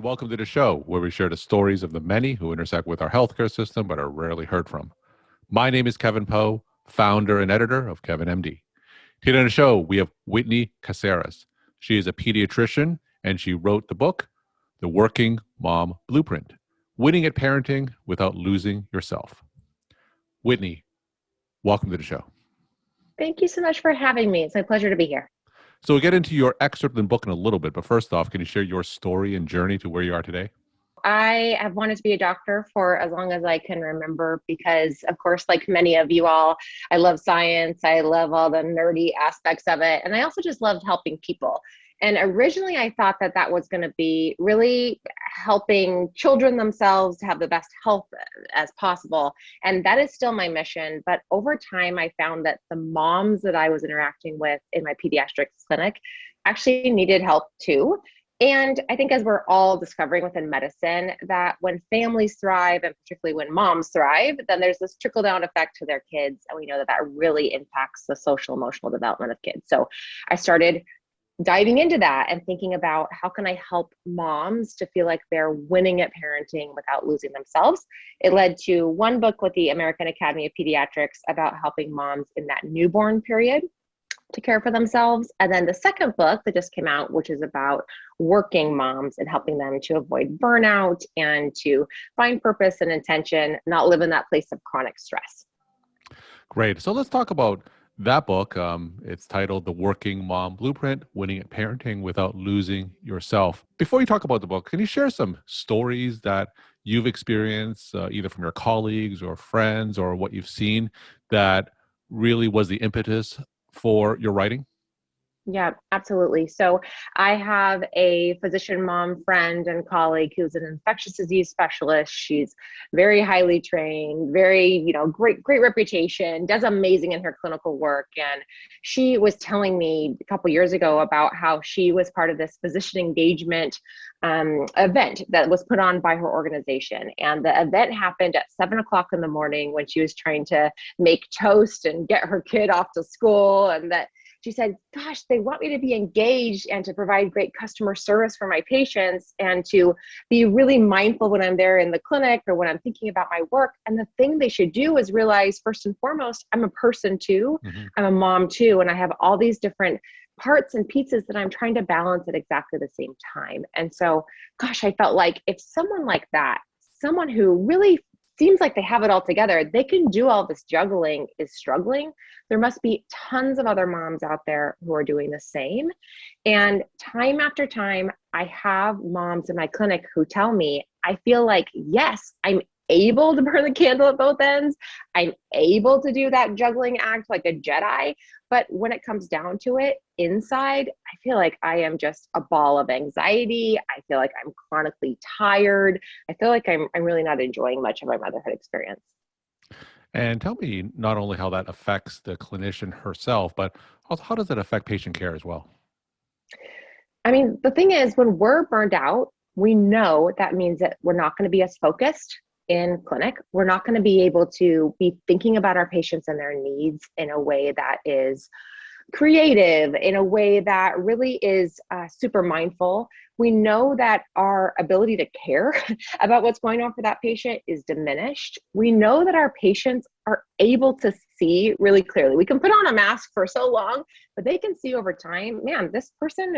and welcome to the show where we share the stories of the many who intersect with our healthcare system but are rarely heard from. My name is Kevin Poe, founder and editor of Kevin MD. Today on the show, we have Whitney Casares. She is a pediatrician and she wrote the book, The Working Mom Blueprint, Winning at Parenting Without Losing Yourself. Whitney, welcome to the show. Thank you so much for having me. It's my pleasure to be here. So we'll get into your excerpt in the book in a little bit, but first off, can you share your story and journey to where you are today? I have wanted to be a doctor for as long as I can remember because, of course, like many of you all, I love science. I love all the nerdy aspects of it. And I also just loved helping people. And originally I thought that that was going to be really helping children themselves to have the best health as possible. And that is still my mission. But over time, I found that the moms that I was interacting with in my pediatrics clinic actually needed help too. And I think as we're all discovering within medicine, that when families thrive, and particularly when moms thrive, then there's this trickle down effect to their kids. And we know that that really impacts the social emotional development of kids. So I started diving into that and thinking about how can I help moms to feel like they're winning at parenting without losing themselves. It led to one book with the American Academy of Pediatrics about helping moms in that newborn period to care for themselves. And then the second book that just came out, which is about working moms and helping them to avoid burnout and to find purpose and intention, not live in that place of chronic stress. Great. So let's talk about that book. It's titled The Working Mom Blueprint, Winning at Parenting Without Losing Yourself. Before you talk about the book, can you share some stories that you've experienced, either from your colleagues or friends or what you've seen that really was the impetus for your writing? Yeah, absolutely. So I have a physician mom friend and colleague who's an infectious disease specialist. She's very highly trained, very, great reputation, does amazing in her clinical work. And she was telling me a couple years ago about how she was part of this physician engagement event that was put on by her organization. And the event happened at 7:00 in the morning when she was trying to make toast and get her kid off to school. And that she said, gosh, they want me to be engaged and to provide great customer service for my patients and to be really mindful when I'm there in the clinic or when I'm thinking about my work. And the thing they should do is realize, first and foremost, I'm a person too. Mm-hmm. I'm a mom too. And I have all these different parts and pieces that I'm trying to balance at exactly the same time. And so, gosh, I felt like if someone like that, someone who really seems like they have it all together, they can do all this juggling, is struggling, there must be tons of other moms out there who are doing the same. And time after time, I have moms in my clinic who tell me, I feel like, yes, I'm able to burn the candle at both ends. I'm able to do that juggling act like a Jedi. But when it comes down to it, inside, I feel like I am just a ball of anxiety. I feel like I'm chronically tired. I feel like I'm really not enjoying much of my motherhood experience. And tell me not only how that affects the clinician herself, but also how does it affect patient care as well? I mean, the thing is, when we're burned out, we know that means that we're not going to be as focused in clinic. We're not going to be able to be thinking about our patients and their needs in a way that is creative, in a way that really is super mindful. We know that our ability to care about what's going on for that patient is diminished. We know that our patients are able to see really clearly. We can put on a mask for so long, but they can see over time, man, this person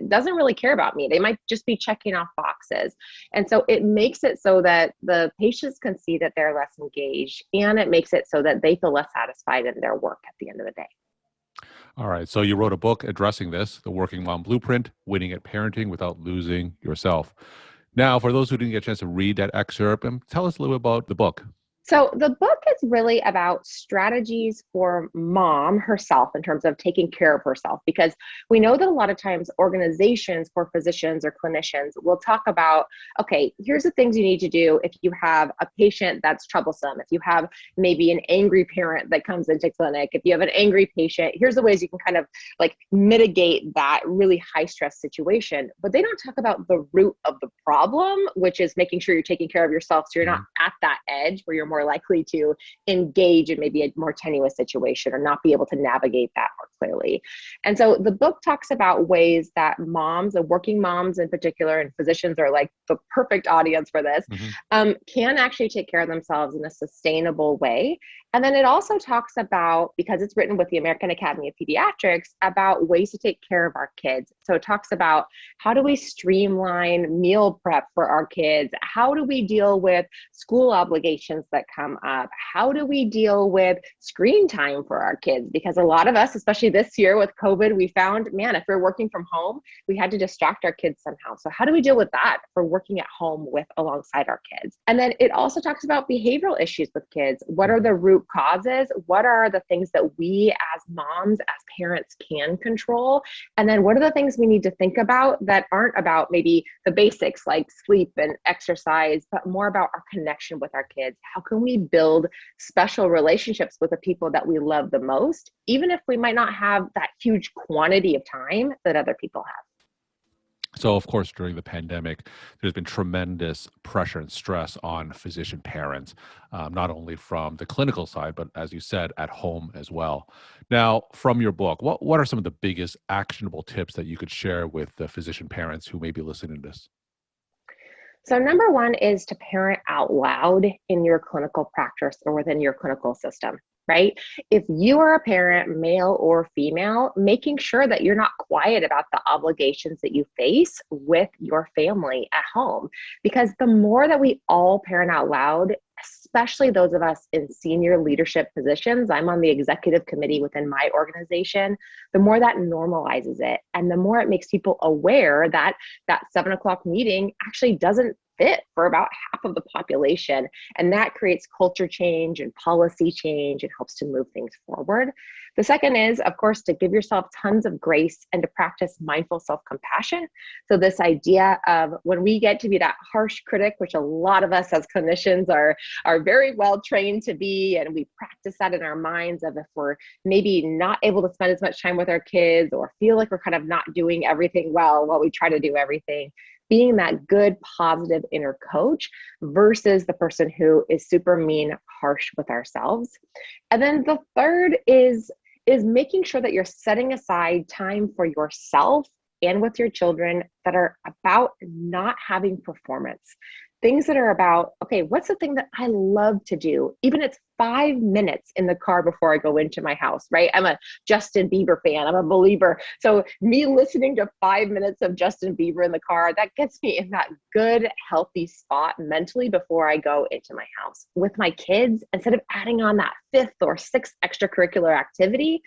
doesn't really care about me. They might just be checking off boxes. And so it makes it so that the patients can see that they're less engaged, and it makes it so that they feel less satisfied in their work at the end of the day. All right. So you wrote a book addressing this, The Working Mom Blueprint, Winning at Parenting Without Losing Yourself. Now, for those who didn't get a chance to read that excerpt, tell us a little bit about the book. So the book is really about strategies for mom herself in terms of taking care of herself, because we know that a lot of times organizations for physicians or clinicians will talk about, okay, here's the things you need to do if you have a patient that's troublesome, if you have maybe an angry parent that comes into clinic, if you have an angry patient, here's the ways you can kind of like mitigate that really high stress situation. But they don't talk about the root of the problem, which is making sure you're taking care of yourself so you're not at that edge where you're more more likely to engage in maybe a more tenuous situation or not be able to navigate that more clearly. And so the book talks about ways that moms, and working moms in particular, and physicians are like the perfect audience for this, can actually take care of themselves in a sustainable way. And then it also talks about, because it's written with the American Academy of Pediatrics, about ways to take care of our kids. So it talks about how do we streamline meal prep for our kids? How do we deal with school obligations that come up? How do we deal with screen time for our kids? Because a lot of us, especially this year with COVID, we found, man, if we're working from home, we had to distract our kids somehow. So how do we deal with that if we're working at home alongside our kids? And then it also talks about behavioral issues with kids. What are the root causes? What are the things that we as moms, as parents can control? And then what are the things we need to think about that aren't about maybe the basics like sleep and exercise, but more about our connection with our kids? How can we build special relationships with the people that we love the most, even if we might not have that huge quantity of time that other people have? So, of course, during the pandemic, there's been tremendous pressure and stress on physician parents, not only from the clinical side, but as you said, at home as well. Now, from your book, what are some of the biggest actionable tips that you could share with the physician parents who may be listening to this? So number one is to parent out loud in your clinical practice or within your clinical system, right? If you are a parent, male or female, making sure that you're not quiet about the obligations that you face with your family at home. Because the more that we all parent out loud, especially those of us in senior leadership positions, I'm on the executive committee within my organization, the more that normalizes it. And the more it makes people aware that that 7 o'clock meeting actually doesn't fit for about half of the population. And that creates culture change and policy change and helps to move things forward. The second is, of course, to give yourself tons of grace and to practice mindful self-compassion. So this idea of when we get to be that harsh critic, which a lot of us as clinicians are very well trained to be, and we practice that in our minds of if we're maybe not able to spend as much time with our kids or feel like we're kind of not doing everything well while we try to do everything, being that good, positive inner coach versus the person who is super mean, harsh with ourselves. And then the third is making sure that you're setting aside time for yourself and with your children that are about not having performance. Things that are about, okay, what's the thing that I love to do? Even it's 5 minutes in the car before I go into my house, right? I'm a Justin Bieber fan. I'm a believer. So me listening to 5 minutes of Justin Bieber in the car, that gets me in that good, healthy spot mentally before I go into my house. With my kids, instead of adding on that 5th or 6th extracurricular activity,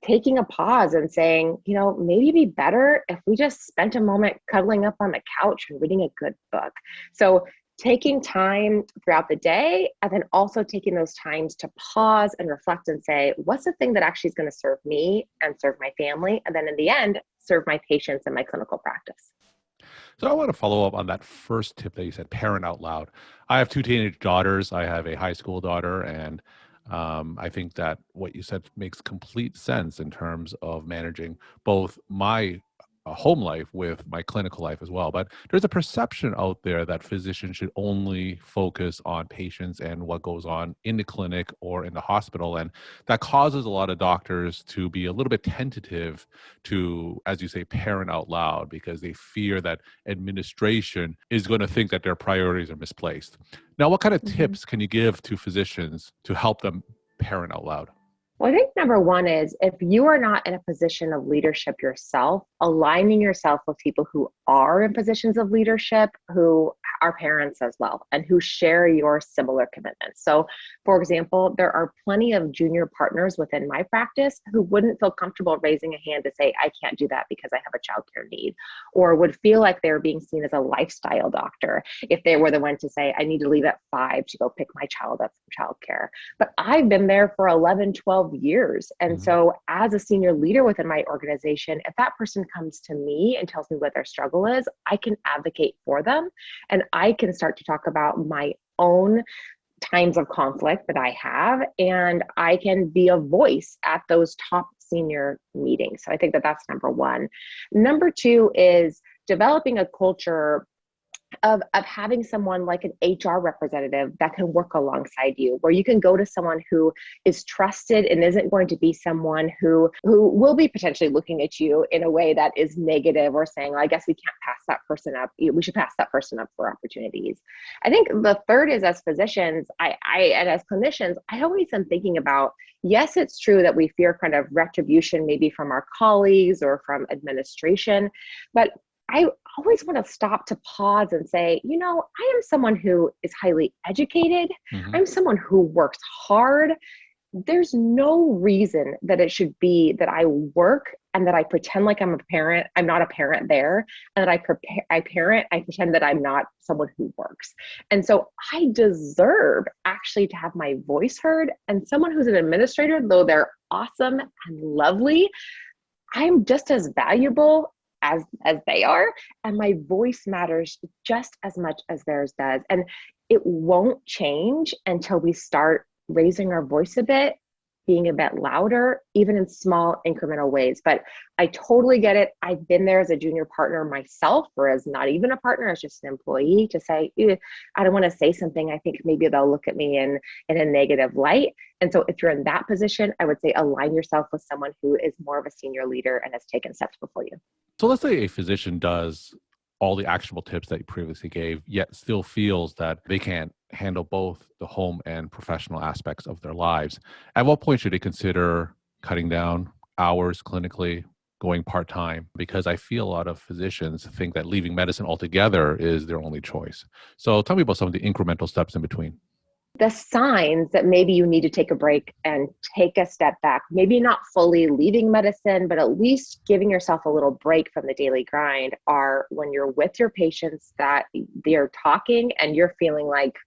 taking a pause and saying, maybe it'd be better if we just spent a moment cuddling up on the couch and reading a good book. So taking time throughout the day, and then also taking those times to pause and reflect and say, what's the thing that actually is going to serve me and serve my family? And then in the end, serve my patients and my clinical practice. So I want to follow up on that first tip that you said, parent out loud. I have 2 teenage daughters. I have a high school daughter, and I think that what you said makes complete sense in terms of managing both my home life with my clinical life as well. But there's a perception out there that physicians should only focus on patients and what goes on in the clinic or in the hospital. And that causes a lot of doctors to be a little bit tentative to, as you say, parent out loud because they fear that administration is going to think that their priorities are misplaced. Now, what kind of tips can you give to physicians to help them parent out loud? Well, I think number one is if you are not in a position of leadership yourself, aligning yourself with people who are in positions of leadership, who are parents as well, and who share your similar commitments. So, for example, there are plenty of junior partners within my practice who wouldn't feel comfortable raising a hand to say, I can't do that because I have a childcare need, or would feel like they were being seen as a lifestyle doctor if they were the one to say, I need to leave at 5 to go pick my child up from childcare. But I've been there for 11, 12 years. And so as a senior leader within my organization, if that person comes to me and tells me what their struggle is, I can advocate for them. And I can start to talk about my own times of conflict that I have, and I can be a voice at those top senior meetings. So I think that that's number one. Number two is developing a culture of having someone like an HR representative that can work alongside you, where you can go to someone who is trusted and isn't going to be someone who will be potentially looking at you in a way that is negative or saying, well, I guess we can't pass that person up. We should pass that person up for opportunities. I think the third is, as physicians, and as clinicians, I always am thinking about, yes, it's true that we fear kind of retribution, maybe from our colleagues or from administration, but I always want to stop to pause and say, I am someone who is highly educated. Mm-hmm. I'm someone who works hard. There's no reason that it should be that I work and that I pretend like I'm a parent. I'm not a parent there. And that I pretend that I'm not someone who works. And so I deserve actually to have my voice heard. And someone who's an administrator, though they're awesome and lovely, I'm just as valuable as they are, and my voice matters just as much as theirs does. And it won't change until we start raising our voice a bit, being a bit louder, even in small incremental ways. But I totally get it. I've been there as a junior partner myself, or as not even a partner, as just an employee, to say, I don't want to say something. I think maybe they'll look at me in a negative light. And so if you're in that position, I would say align yourself with someone who is more of a senior leader and has taken steps before you. So let's say a physician does all the actionable tips that you previously gave, yet still feels that they can't handle both the home and professional aspects of their lives. At what point should they consider cutting down hours clinically, going part-time? Because I feel a lot of physicians think that leaving medicine altogether is their only choice. So tell me about some of the incremental steps in between. The signs that maybe you need to take a break and take a step back, maybe not fully leaving medicine, but at least giving yourself a little break from the daily grind, are when you're with your patients that they're talking and you're feeling like,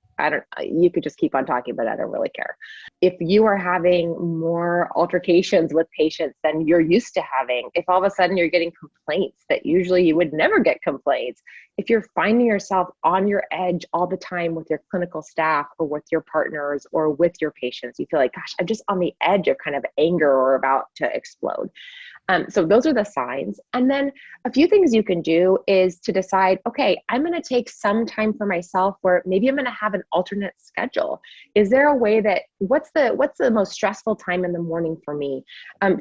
you could just keep on talking, but I don't really care. If you are having more altercations with patients than you're used to having, if all of a sudden you're getting complaints that usually you would never get complaints, if you're finding yourself on your edge all the time with your clinical staff or with your partners or with your patients, you feel like, gosh, I'm just on the edge of kind of anger or about to explode. So those are the signs. And then a few things you can do is to decide, okay, I'm going to take some time for myself where maybe I'm going to have an alternate schedule. Is there a way that, what's the most stressful time in the morning for me?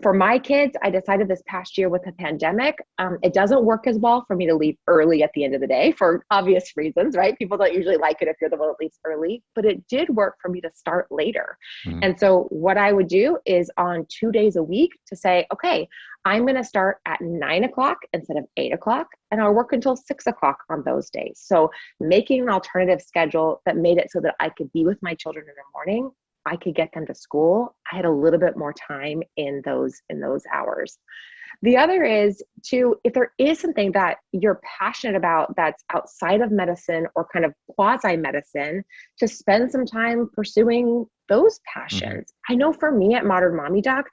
For my kids, I decided this past year with the pandemic, it doesn't work as well for me to leave early at the end of the day for obvious reasons, right? People don't usually like it if you're the one that leaves early, but it did work for me to start later. Mm-hmm. And so what I would do is on 2 days a week to say, okay, I'm going to start at 9 o'clock instead of 8 o'clock, and I'll work until 6 o'clock on those days. So making an alternative schedule that made it so that I could be with my children in the morning, I could get them to school. I had a little bit more time in those hours. The other is if there is something that you're passionate about that's outside of medicine or kind of quasi-medicine, to spend some time pursuing those passions. Mm-hmm. I know for me at Modern Mommy Doc,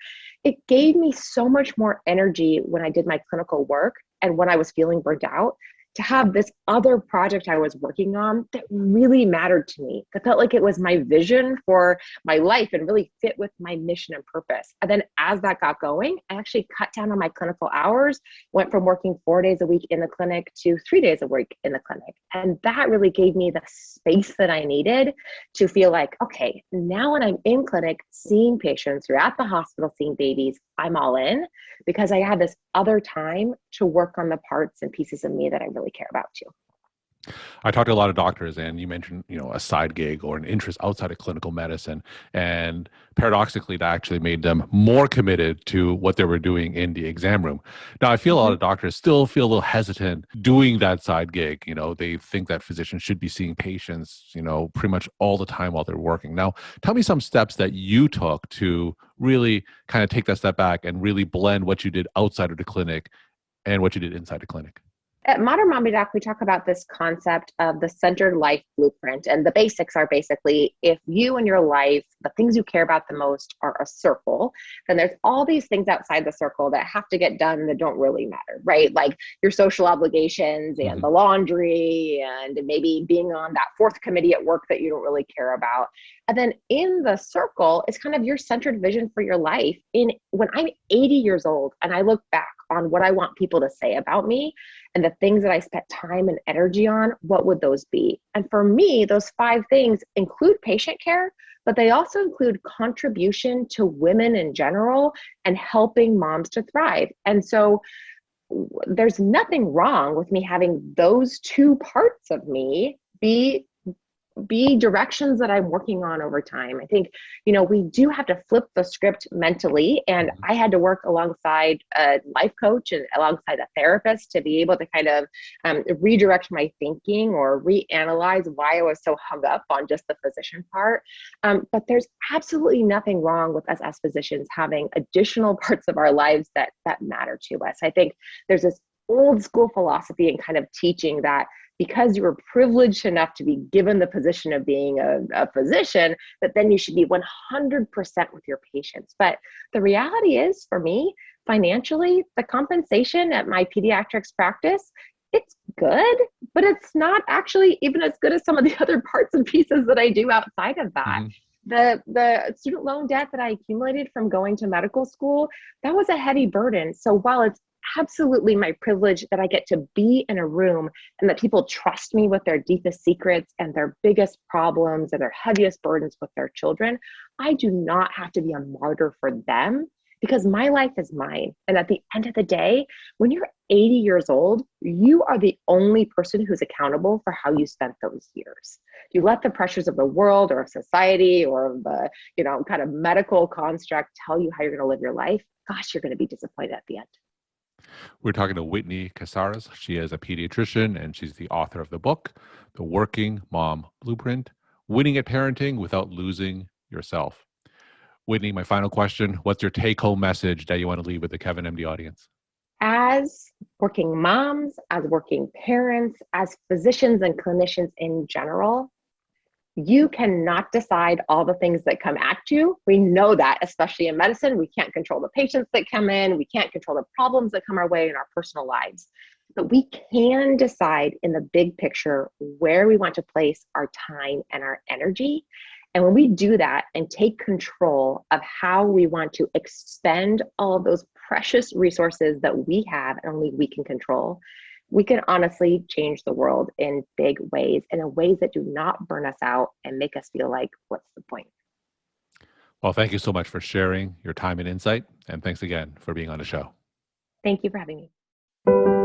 it gave me so much more energy when I did my clinical work and when I was feeling burnt out, to have this other project I was working on that really mattered to me, that felt like it was my vision for my life and really fit with my mission and purpose. And then as that got going, I actually cut down on my clinical hours, went from working 4 days a week in the clinic to 3 days a week in the clinic. And that really gave me the space that I needed to feel like, okay, now when I'm in clinic, seeing patients throughout the hospital, seeing babies, I'm all in, because I had this other time to work on the parts and pieces of me that I really care about too. I talked to a lot of doctors, and you mentioned, a side gig or an interest outside of clinical medicine. And paradoxically, that actually made them more committed to what they were doing in the exam room. Now, I feel a lot of doctors still feel a little hesitant doing that side gig. They think that physicians should be seeing patients, pretty much all the time while they're working. Now, tell me some steps that you took to really kind of take that step back and really blend what you did outside of the clinic and what you did inside the clinic. At Modern Mommy Doc, we talk about this concept of the centered life blueprint. And the basics are basically, if you and your life, the things you care about the most are a circle, then there's all these things outside the circle that have to get done that don't really matter, right? Like your social obligations and the laundry and maybe being on that fourth committee at work that you don't really care about. And then in the circle is kind of your centered vision for your life. When I'm 80 years old and I look back on what I want people to say about me and the things that I spent time and energy on, what would those be? And for me, those 5 things include patient care, but they also include contribution to women in general and helping moms to thrive. And so there's nothing wrong with me having those 2 parts of me be directions that I'm working on over time. I think, we do have to flip the script mentally. And I had to work alongside a life coach and alongside a therapist to be able to kind of redirect my thinking or reanalyze why I was so hung up on just the physician part. But there's absolutely nothing wrong with us as physicians having additional parts of our lives that matter to us. I think there's this old school philosophy and kind of teaching that because you were privileged enough to be given the position of being a physician, that then you should be 100% with your patients. But the reality is, for me, financially, the compensation at my pediatrics practice, it's good, but it's not actually even as good as some of the other parts and pieces that I do outside of that. The student loan debt that I accumulated from going to medical school, that was a heavy burden. So while it's absolutely my privilege that I get to be in a room and that people trust me with their deepest secrets and their biggest problems and their heaviest burdens with their children, I do not have to be a martyr for them because my life is mine. And at the end of the day, when you're 80 years old, you are the only person who's accountable for how you spent those years. You let the pressures of the world or of society or of the, kind of medical construct tell you how you're going to live your life. Gosh, you're going to be disappointed at the end. We're talking to Whitney Casares. She is a pediatrician and she's the author of the book, The Working Mom Blueprint, Winning at Parenting Without Losing Yourself. Whitney, my final question, what's your take-home message that you want to leave with the Kevin MD audience? As working moms, as working parents, as physicians and clinicians in general, you cannot decide all the things that come at you. We know that, especially in medicine, we can't control the patients that come in. We can't control the problems that come our way in our personal lives. But we can decide in the big picture where we want to place our time and our energy. And when we do that and take control of how we want to expend all of those precious resources that we have and only we can control, we can honestly change the world in big ways and in ways that do not burn us out and make us feel like, what's the point? Well, thank you so much for sharing your time and insight. And thanks again for being on the show. Thank you for having me.